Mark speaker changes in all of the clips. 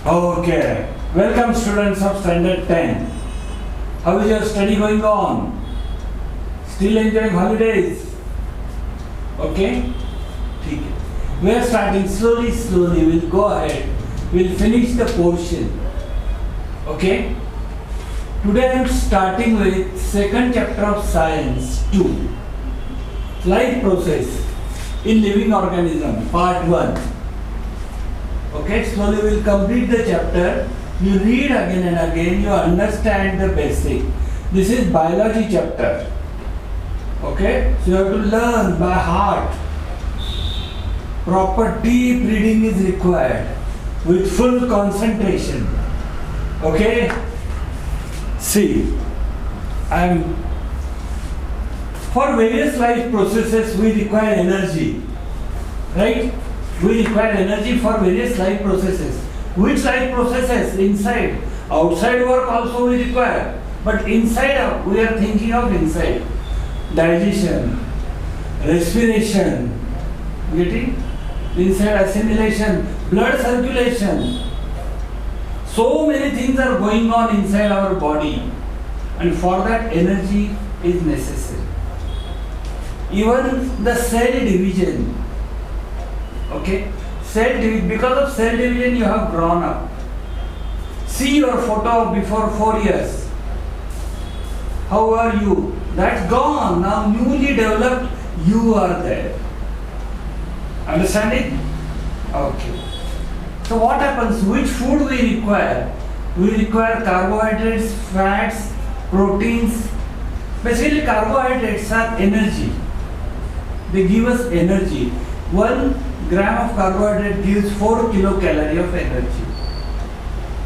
Speaker 1: Okay, welcome students of standard 10. How is your study going on? Still enjoying holidays? Okay? ठीक है. We are starting slowly. We'll go ahead. We'll finish the portion. Okay? Today I am starting with second chapter of science 2. Life process in living organism, part 1. Okay, slowly we will complete the chapter. You read again and again, you understand the basic. This is biology chapter. Okay, so you have to learn by heart. Proper deep reading is required with full concentration. Okay, see, for various life processes we require energy, right? We require energy for various life processes. Which life processes? Inside. Outside work also we require. But inside, we are thinking of inside. Digestion, respiration, getting? Inside assimilation, blood circulation. So many things are going on inside our body. And for that energy is necessary. Even the cell division. Okay, because of cell division you have grown up. See your photo before 4 years. How are you? That's gone. Now newly developed, you are there. Understand it? Okay. So what happens? Which food we require? We require carbohydrates, fats, proteins. Basically carbohydrates are energy. They give us energy. 1 gram of carbohydrate gives 4 kilocalorie of energy.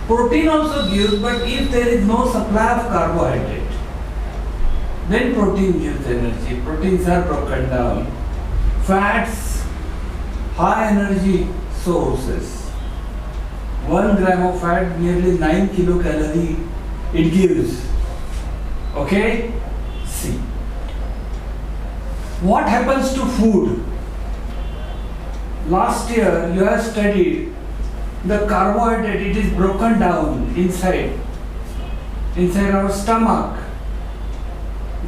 Speaker 1: Protein also gives, but if there is no supply of carbohydrate, then protein gives energy. Proteins are broken down. Fats, high energy sources. 1 gram of fat, nearly 9 kilocalorie it gives. Okay? See. What happens to food? Last year you have studied the carbohydrate, it is broken down inside our stomach.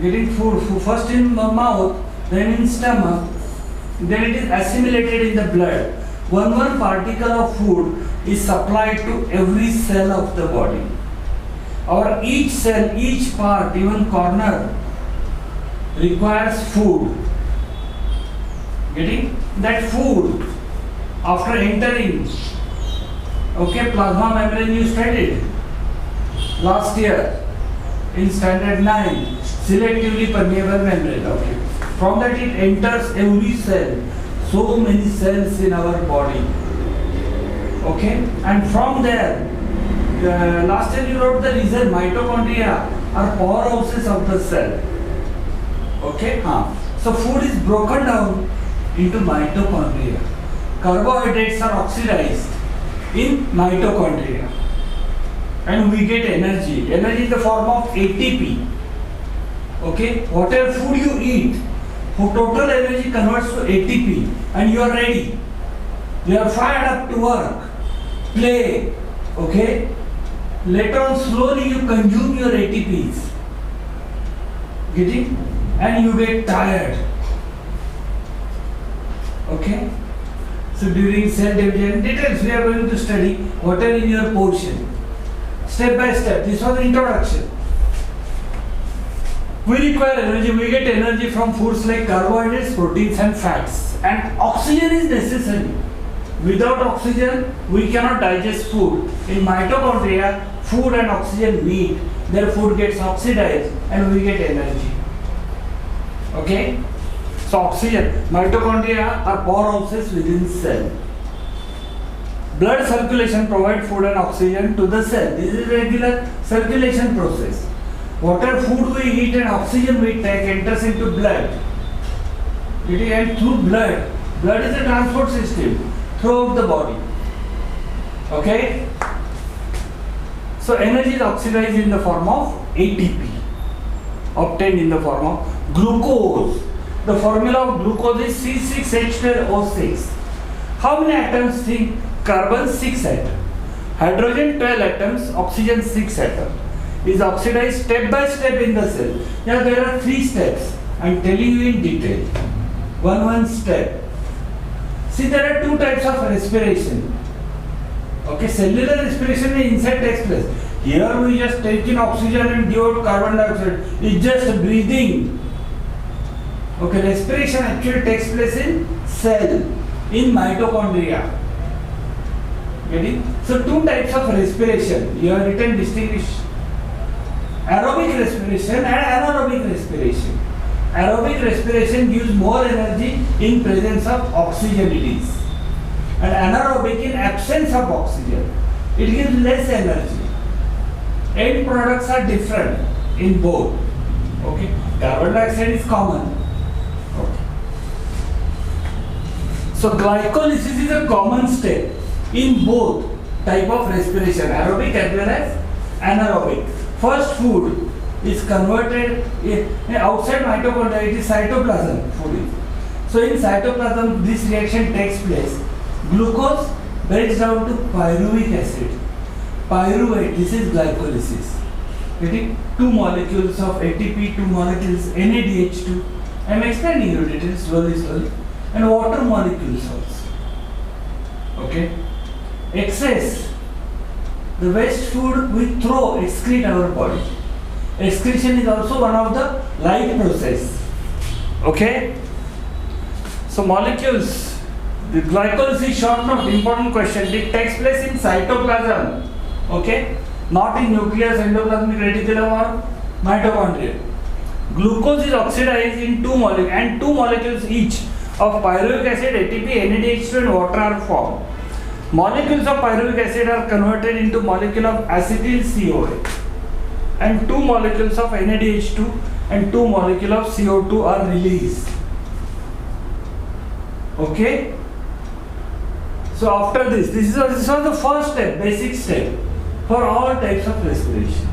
Speaker 1: Getting food first in the mouth, then in stomach, then it is assimilated in the blood. One particle of food is supplied to every cell of the body. Or each cell, each part, even corner requires food. Getting? That food after entering, okay, plasma membrane you studied last year in standard 9, selectively permeable membrane. Okay, from that it enters every cell, so many cells in our body. Okay, and from there, last year you wrote the reason mitochondria are powerhouses of the cell. Okay, so food is broken down into mitochondria. Carbohydrates are oxidized in mitochondria and we get energy. Energy is the form of ATP. Okay, whatever food you eat, total energy converts to ATP and you are ready. You are fired up to work, play. Okay, later on slowly you consume your ATPs. Getting? And you get tired. Okay, so during cell division details we are going to study what are in your portion step by step. This was the introduction. We require energy. We get energy from foods like carbohydrates, proteins and fats, and oxygen is necessary. Without oxygen we cannot digest food. In mitochondria food and oxygen meet, their food gets oxidized and we get energy. Okay, so oxygen, mitochondria are powerhouses within cell. Blood circulation provides food and oxygen to the cell. This is regular circulation process. Whatever food we eat and oxygen we take enters into blood. And through blood is a transport system throughout the body. Okay? So energy is oxidized in the form of ATP, obtained in the form of glucose. The formula of glucose is C6H12O6. How many atoms think? Carbon 6 atoms. Hydrogen 12 atoms, oxygen 6 atoms. Is oxidized step by step in the cell. Yeah, there are 3 steps. I am telling you in detail. One step. See, there are 2 types of respiration. Okay, cellular respiration inside takes place. Here we just take in oxygen and give out carbon dioxide. It's just breathing. Okay, respiration actually takes place in cell, in mitochondria. Getting? So 2 types of respiration. You have written distinguish aerobic respiration and anaerobic respiration. Aerobic respiration gives more energy in presence of oxygen it is. And anaerobic in absence of oxygen. It gives less energy. End products are different in both. Okay. Carbon dioxide is common. Okay. So glycolysis is a common step in both type of respiration, aerobic as well as anaerobic. First food is converted outside mitochondria, it is cytoplasm food is. So in cytoplasm this reaction takes place. Glucose breaks down to pyruvic acid. Pyruvate, this is glycolysis. Getting 2 molecules of ATP, 2 molecules NADH2. I am explaining you details slowly. And water molecules also. Okay. Excess. The waste food we throw, excrete our body. Excretion is also one of the life process. Okay. So molecules. The glycolysis short note, important question. It takes place in cytoplasm. Okay. Not in nucleus, endoplasmic reticulum or mitochondria. Glucose is oxidized in 2 molecules and 2 molecules each of pyruvic acid, ATP, NADH2 and water are formed. Molecules of pyruvic acid are converted into molecule of acetyl CoA and 2 molecules of NADH2 and 2 molecules of CO2 are released. Okay. So after this was the first step, basic step for all types of respiration.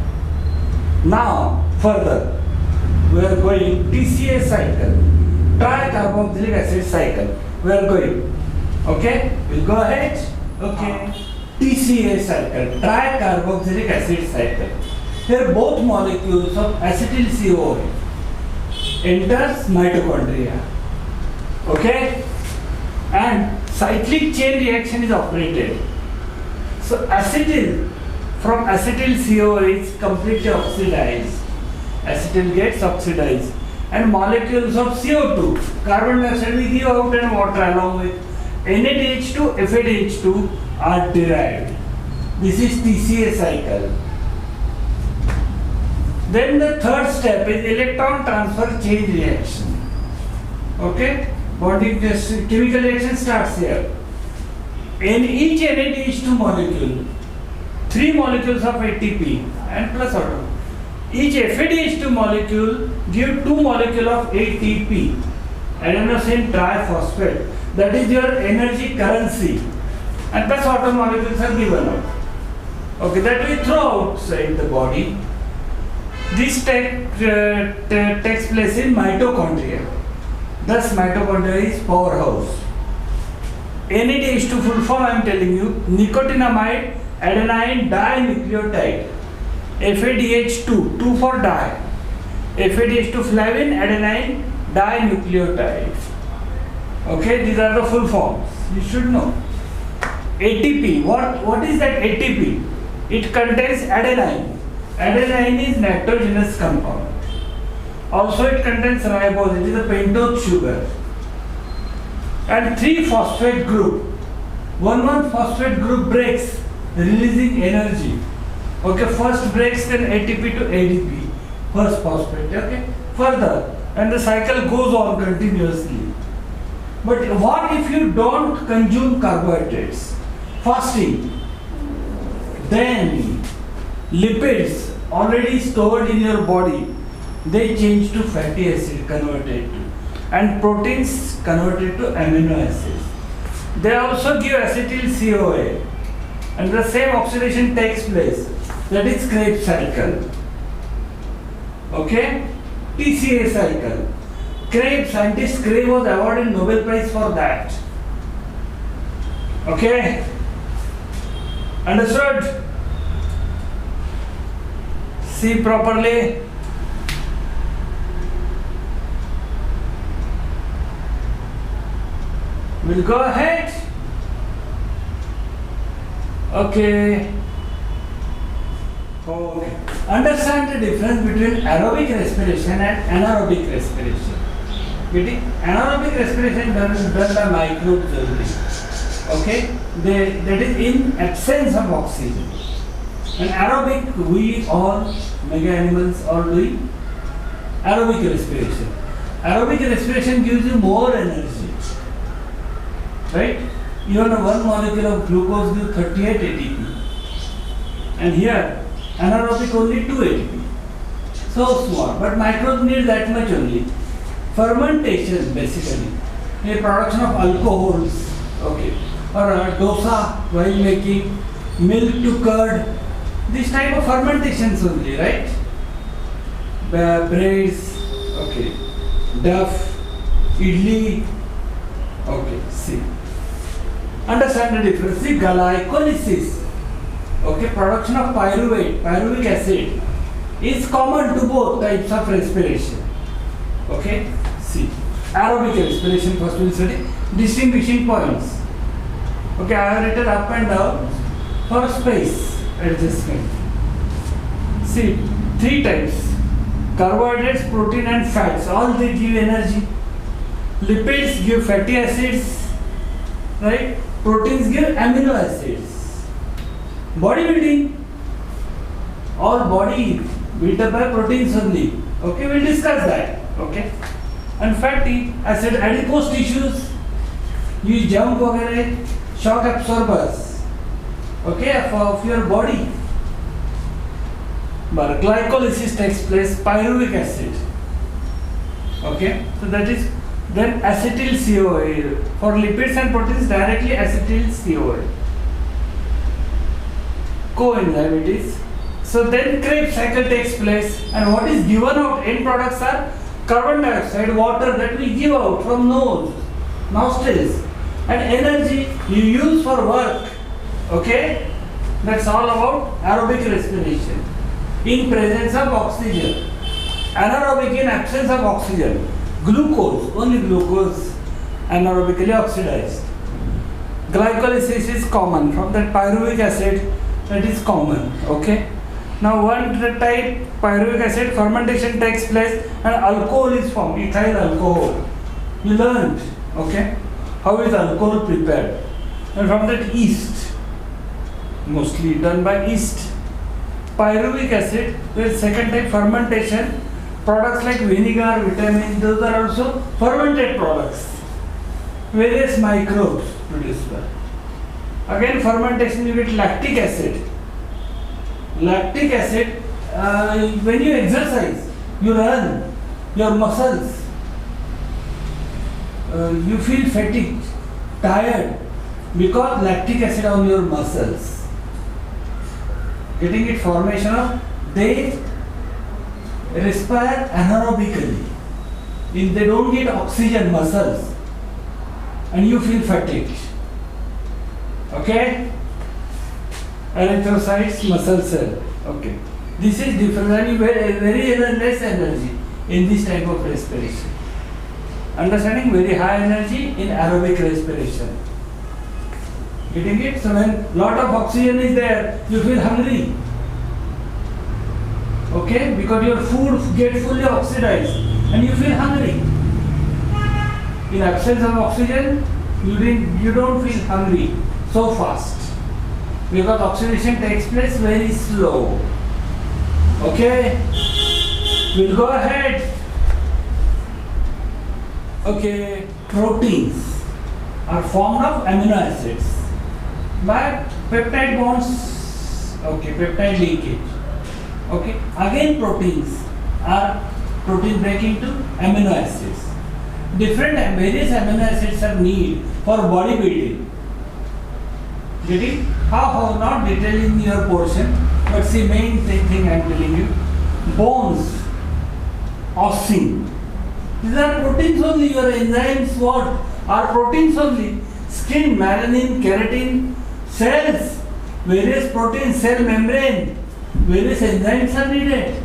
Speaker 1: Now further we are going TCA cycle, tricarboxylic acid cycle. We are going. Okay, we'll go ahead. Okay, TCA cycle, tricarboxylic acid cycle. Here both molecules of acetyl CoA enters mitochondria. Okay, and cyclic chain reaction is operated. So acetyl from acetyl CoA is completely oxidized. Acetyl gets oxidized and molecules of CO2, carbon dioxide we give out and water along with NADH2, FADH2 are derived. This is TCA cycle. Then the third step is electron transfer chain reaction. Okay, bonding chemical reaction starts here. In each NADH2 molecule, 3 molecules of ATP and plus auto. Each FADH2 molecule give 2 molecules of ATP, adenosine triphosphate. That is your energy currency. And plus auto molecules are given out. Okay, that we throw outside the body. This takes place in mitochondria. Thus mitochondria is powerhouse. NADH2 full form I am telling you, nicotinamide adenine dinucleotide. FADH2, 2 for di. FADH2 flavin adenine dinucleotide. Okay, these are the full forms. You should know. ATP, what is that ATP? It contains adenine. Adenine is nitrogenous compound. Also it contains ribose, it is a pentose sugar. And 3 phosphate group. 1 phosphate group breaks, releasing energy. Okay, first breaks, then ATP to ADP. First phosphate, okay. Further, and the cycle goes on continuously. But what if you don't consume carbohydrates? Fasting. Then lipids already stored in your body, they change to fatty acid converted to, and proteins converted to amino acids. They also give acetyl CoA, and the same oxidation takes place. That is Krebs cycle. Okay, TCA cycle. Krebs, scientist Krebs was awarded Nobel Prize for that. Okay. Understood? See properly. We'll go ahead. Okay. Okay. Understand the difference between aerobic respiration and anaerobic respiration. Getting anaerobic respiration done by microbes only. Okay, that is in absence of oxygen. And aerobic, we all mega animals are doing aerobic respiration. Aerobic respiration gives you more energy, right? Even one molecule of glucose gives 38 ATP, and here anaerobic only 2 ATP. So small, but microbes need that much only. Fermentation basically, the production of alcohols, okay, or dosa while making milk to curd. This type of fermentations only, right? Breads, okay, duff, idli, okay, see. Understand the difference. See, glycolysis, okay, production of pyruvic acid is common to both types of respiration. Okay, see. Aerobic respiration first we'll study. Distinguishing points. Okay, I have written up and down for space adjustment. See, 3 types: carbohydrates, protein and fats. All they give energy. Lipids give fatty acids, right? Proteins give amino acids. Bodybuilding, all body built up by proteins only. Okay, we'll discuss that. Okay, and fatty acid, adipose tissues, you jump वगैरह, shock absorbers. Okay, of your body. But glycolysis takes place, pyruvic acid. Okay, so that is then acetyl CoA. For lipids and proteins, directly acetyl CoA. Coenzyme it is. So then Krebs cycle takes place, and what is given out, end products are carbon dioxide, water that we give out from nose, nostrils, and energy you use for work. Okay, that's all about aerobic respiration in presence of oxygen. Anaerobic in absence of oxygen. Glucose, only glucose, anaerobically oxidized. Glycolysis is common from that pyruvic acid, that is common. Okay. Now one type pyruvic acid fermentation takes place and alcohol is formed, ethyl alcohol. You learned, okay, how is alcohol prepared? And from that yeast, mostly done by yeast. Pyruvic acid, there is second type fermentation. Products like vinegar, vitamins, those are also fermented products. Various microbes produced by. Again fermentation, you get lactic acid. Lactic acid, when you exercise, you run, your muscles, you feel fatigued, tired, because lactic acid on your muscles. Getting it formation of, they respire anaerobically. If they don't get oxygen, muscles, and you feel fatigued. Okay? Erythrocytes, muscle cell. Okay. This is different, and you very less energy in this type of respiration. Understanding, very high energy in aerobic respiration. Getting it? So when lot of oxygen is there, you feel hungry. Okay? Because your food gets fully oxidized and you feel hungry. In absence of oxygen, you don't feel hungry so fast. Because oxidation takes place very slow. Okay? We'll go ahead. Okay, proteins are formed of amino acids by peptide bonds. Okay, peptide linkage. Okay, again proteins are protein breaking to amino acids. Various amino acids are needed for bodybuilding. Getting how not detailing your portion, but see main thing I am telling you. Bones, ossin. These are proteins only. Your enzymes what are proteins only. Skin, melanin, keratin, cells. various proteins, cell membrane, various enzymes are needed.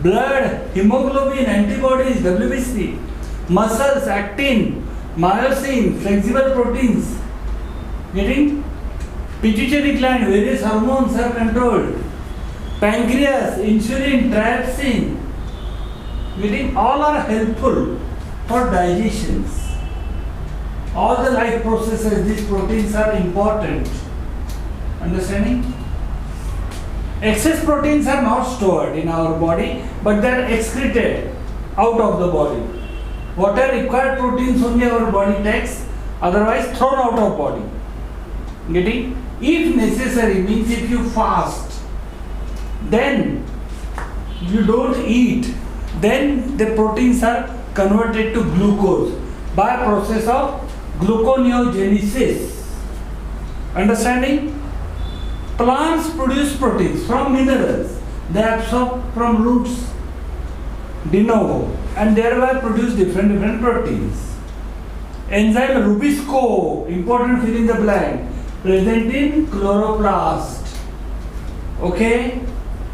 Speaker 1: Blood, hemoglobin, antibodies, WBC, muscles, actin, myosin, flexible proteins. Getting? Pituitary gland, various hormones are controlled. Pancreas, insulin, trypsin. Getting? All are helpful for digestions. All the life processes, these proteins are important. Understanding? Excess proteins are not stored in our body, but they are excreted out of the body. What are required proteins only our body takes, otherwise thrown out of body. Getting? If necessary, means if you fast, then you don't eat, then the proteins are converted to glucose by process of gluconeogenesis. Understanding? Plants produce proteins from minerals. They absorb from roots de novo and thereby produce different proteins. Enzyme Rubisco, important fill in the blank, present in chloroplast. Okay?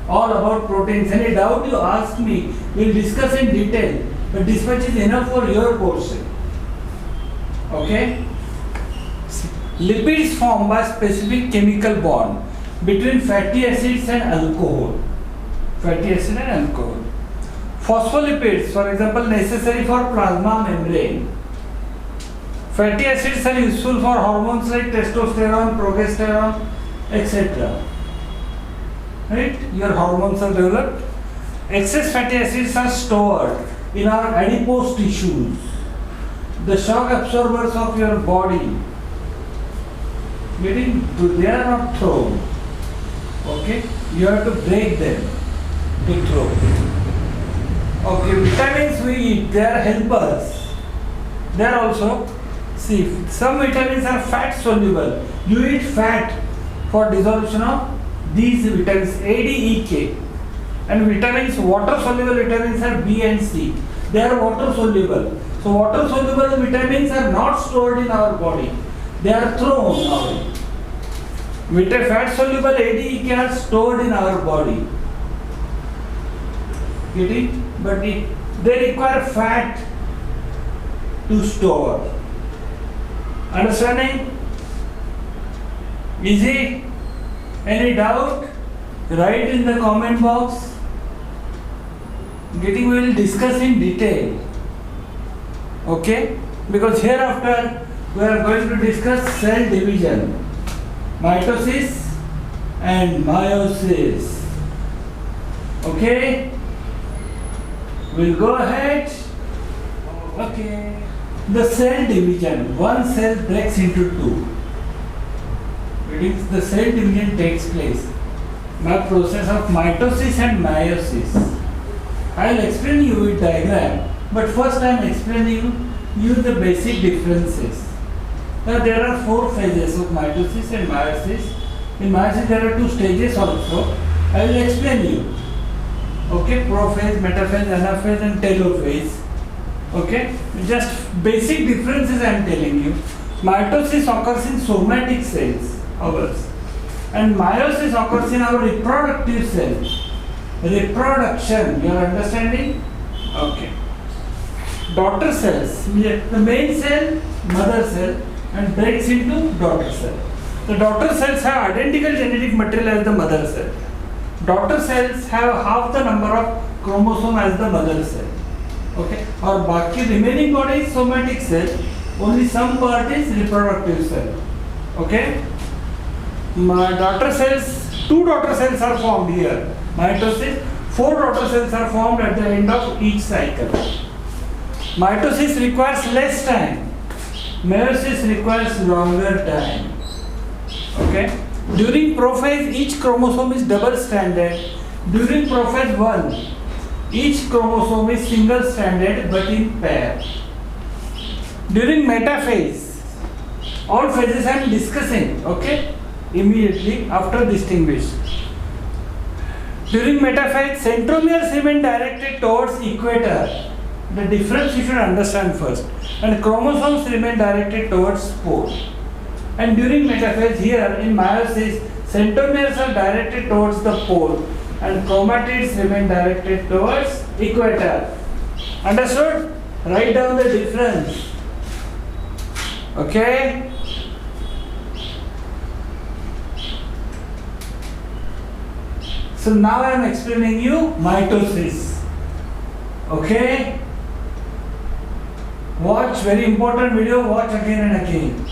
Speaker 1: All about proteins. Any doubt you ask me, we'll discuss in detail. But this much is enough for your portion. Okay? Lipids formed by specific chemical bond between fatty acids and alcohol. Fatty acid and alcohol. Phospholipids, for example, necessary for plasma membrane. Fatty acids are useful for hormones like testosterone, progesterone, etc. Right? Your hormones are developed. Excess fatty acids are stored in our adipose tissues, the shock absorbers of your body. They are not thrown. Okay? You have to break them to throw. Okay, vitamins we eat, they are helpers. They are also, see, some vitamins are fat soluble. You eat fat for dissolution of these vitamins A, D, E, K. And vitamins, water soluble vitamins are B and C. They are water soluble. So water soluble vitamins are not stored in our body. They are thrown away. Fat soluble A, D, E, K are stored in our body. Getting? But they require fat to store. Understanding? Easy? Any doubt? Write in the comment box. We will discuss in detail. Okay? Because hereafter we are going to discuss cell division, mitosis and meiosis. Okay? We'll go ahead. Okay. The cell division. One cell breaks into two. The cell division takes place by process of mitosis and meiosis. I will explain you with diagram, but first I am explaining you the basic differences. Now there are four phases of mitosis and meiosis. In meiosis there are two stages also. I will explain you. Okay, prophase, metaphase, anaphase and telophase. Okay, just basic differences I am telling you. Mitosis occurs in somatic cells, ours, and meiosis occurs in our reproductive cells. Reproduction, you are understanding? Okay. Daughter cells, the main cell, mother cell, and breaks into daughter cell. The daughter cells have identical genetic material as the mother cell. Daughter cells have half the number of chromosomes as the mother cell. Okay. Or baki remaining body is somatic cell, only some part is reproductive cell. Okay. My daughter cells, two daughter cells are formed here. Mitosis, four daughter cells are formed at the end of each cycle. Mitosis requires less time. Meiosis requires longer time. Okay. During prophase, each chromosome is double-stranded. During prophase 1, each chromosome is single-stranded but in pair. During metaphase, all phases I am discussing, okay, immediately after distinguish. During metaphase, centromeres remain directed towards equator. The difference you should understand first. And chromosomes remain directed towards pole. And during metaphase, here in meiosis, centromeres are directed towards the pole and chromatids remain directed towards equator. Understood? Write down the difference. Okay? So now I am explaining you mitosis. Okay? Watch, very important video, watch again and again.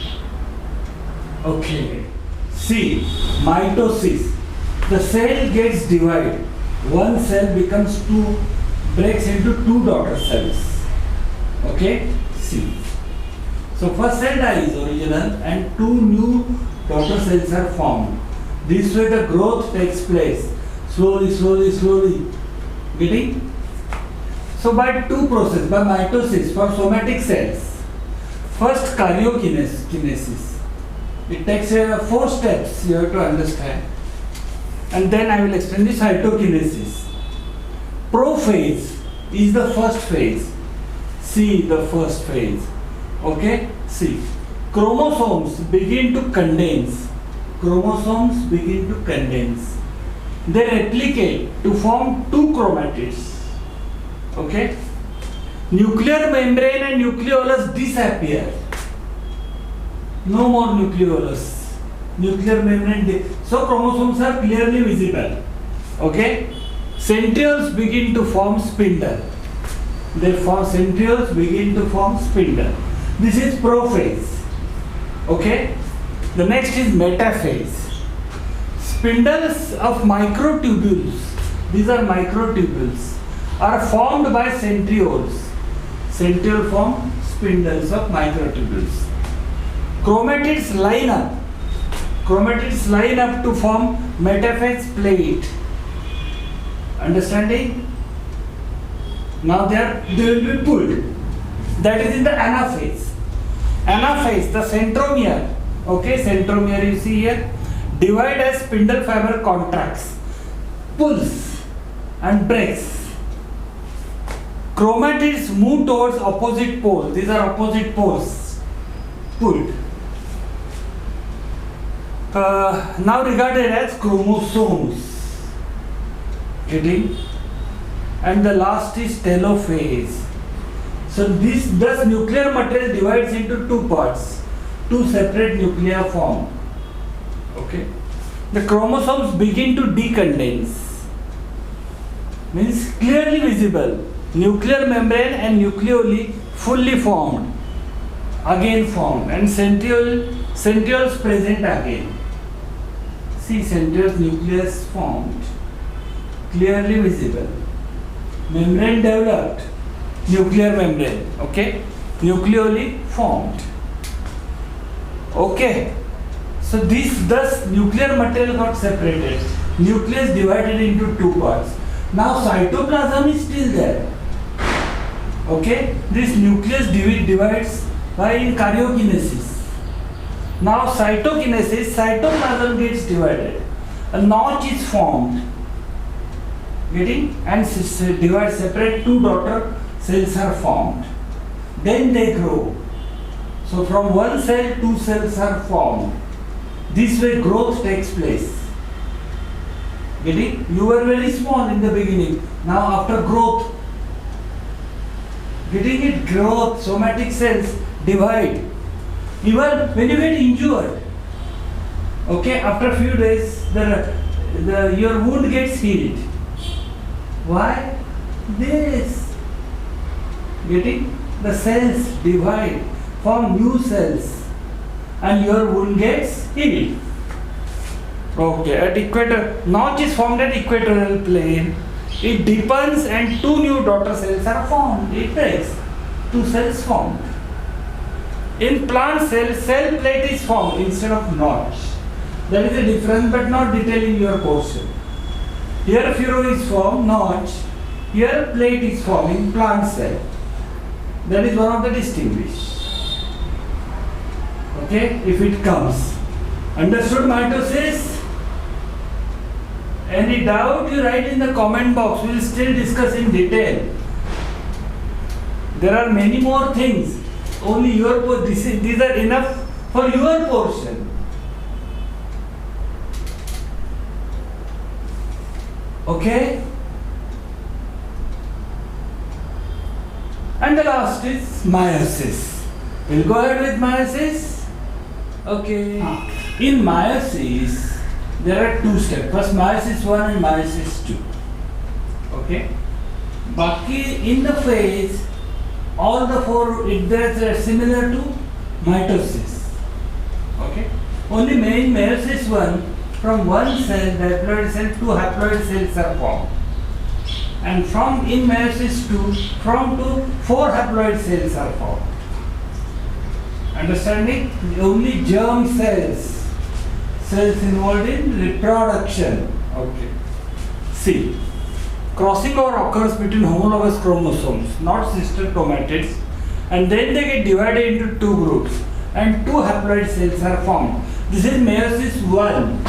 Speaker 1: Okay. See, mitosis. The cell gets divided. One cell becomes two, breaks into two daughter cells. Okay? See. So first cell dies original and two new daughter cells are formed. This way the growth takes place. Slowly. Getting? So by two processes, by mitosis for somatic cells. First karyokinesis. It takes 4 steps you have to understand. And then I will explain the cytokinesis. Prophase is the first phase. See the first phase. Okay? See. Chromosomes begin to condense. They replicate to form two chromatids. Okay? Nuclear membrane and nucleolus disappear. No more nucleolus. Nuclear membrane. So chromosomes are clearly visible. Okay? Centrioles begin to form spindle. Centrioles begin to form spindle. This is prophase. Okay? The next is metaphase. Spindles of microtubules, these are microtubules, are formed by centrioles. Centriole form spindles of microtubules. Chromatids line up to form metaphase plate. Understanding? Now they will be pulled. That is in the anaphase. Anaphase, the centromere. Okay, centromere you see here. Divide as spindle fiber contracts, pulls and breaks. Chromatids move towards opposite poles. These are opposite poles. Pulled. Now regarded as chromosomes. Getting? And the last is telophase. So thus nuclear material divides into two parts. Two separate nuclei form. Okay. The chromosomes begin to decondense. Means clearly visible. Nuclear membrane and nucleoli fully formed. Again formed. And centrioles present again. See, centrioles nucleus formed. Clearly visible. Membrane developed. Nuclear membrane. Okay. Nucleoli formed. Okay. So thus nuclear material got separated. Nucleus divided into two parts. Now cytoplasm is still there. Okay. This nucleus divides by karyokinesis. Now cytokinesis, cytoplasm gets divided. A notch is formed. Getting? And divide separate two daughter cells are formed. Then they grow. So from one cell, two cells are formed. This way growth takes place. Getting? You were very small in the beginning. Now after growth, getting it growth, somatic cells divide. Even when you get injured, okay, after a few days, your wound gets healed. Why? This. Getting? The cells divide, form new cells. And your wound gets healed. Okay, at equator, notch is formed at equatorial plane. It deepens and two new daughter cells are formed. It breaks. Two cells formed. In plant cell, cell plate is formed instead of notch. That is a difference, but not detailing your portion. Here furrow is formed, notch. Here plate is formed in plant cell. That is one of the distinguished. Okay, if it comes. Understood mitosis? Any doubt you write in the comment box. We will still discuss in detail. There are many more things. Only these are enough for your portion. Okay? And the last is meiosis. We'll go ahead with meiosis. Okay. In meiosis, there are two steps. First meiosis 1 and meiosis 2. Okay? Baki in the phase, all the four, they are similar to mitosis. Okay? Only in meiosis 1, from one cell, the haploid cell, two haploid cells are formed. And from in meiosis 2, from 2, 4 haploid cells are formed. Understanding? Only germ cells involved in reproduction. Okay. See, crossing over occurs between homologous chromosomes, not sister chromatids, and then they get divided into two groups, and two haploid cells are formed. This is meiosis 1.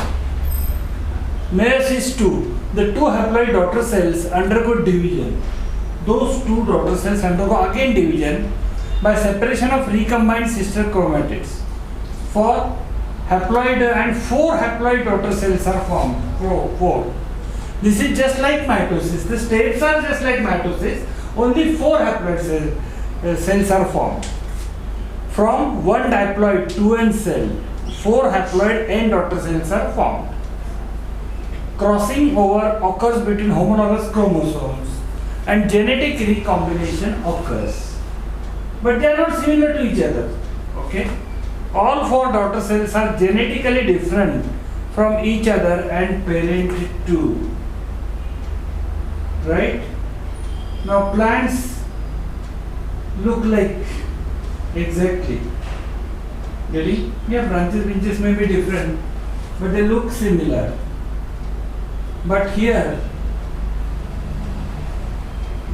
Speaker 1: Meiosis 2, the two haploid daughter cells undergo division. Those two daughter cells undergo again division by separation of recombined sister chromatids. For haploid and 4 haploid daughter cells are formed. 4. This is just like mitosis. The states are just like mitosis. Only 4 haploid cells are formed. From one diploid 2N cell, 4 haploid N daughter cells are formed. Crossing over occurs between homologous chromosomes and genetic recombination occurs. But they are not similar to each other. Okay? All 4 daughter cells are genetically different from each other and parented to. Right? Now plants look like exactly. Really? Yeah, branches may be different, but they look similar. But here,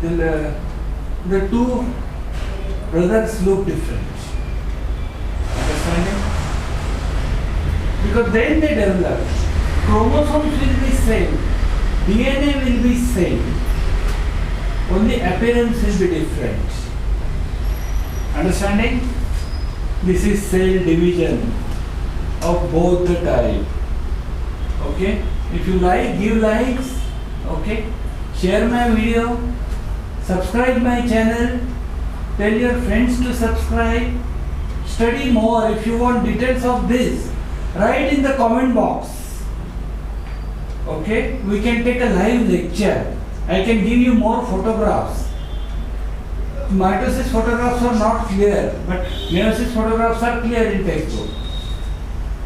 Speaker 1: the two brothers look different. Understanding? Because then they develop. Chromosomes will be same, DNA will be same. Only appearance will be different. Understanding? This is cell division of both the type. Okay? If you like, give likes. Okay? Share my video. Subscribe my channel. Tell your friends to subscribe. Study more. If you want details of this, write in the comment box. Okay? We can take a live lecture. I can give you more photographs. Mitosis photographs are not clear, but meiosis photographs are clear in textbook.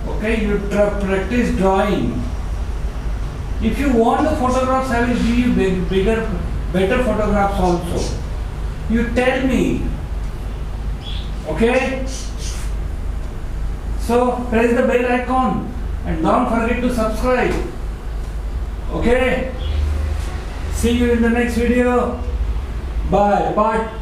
Speaker 1: Okay? You practice drawing. If you want the photographs, I will give you better photographs also. You tell me. Okay? So, press the bell icon and don't forget to subscribe. Okay? See you in the next video. Bye. Part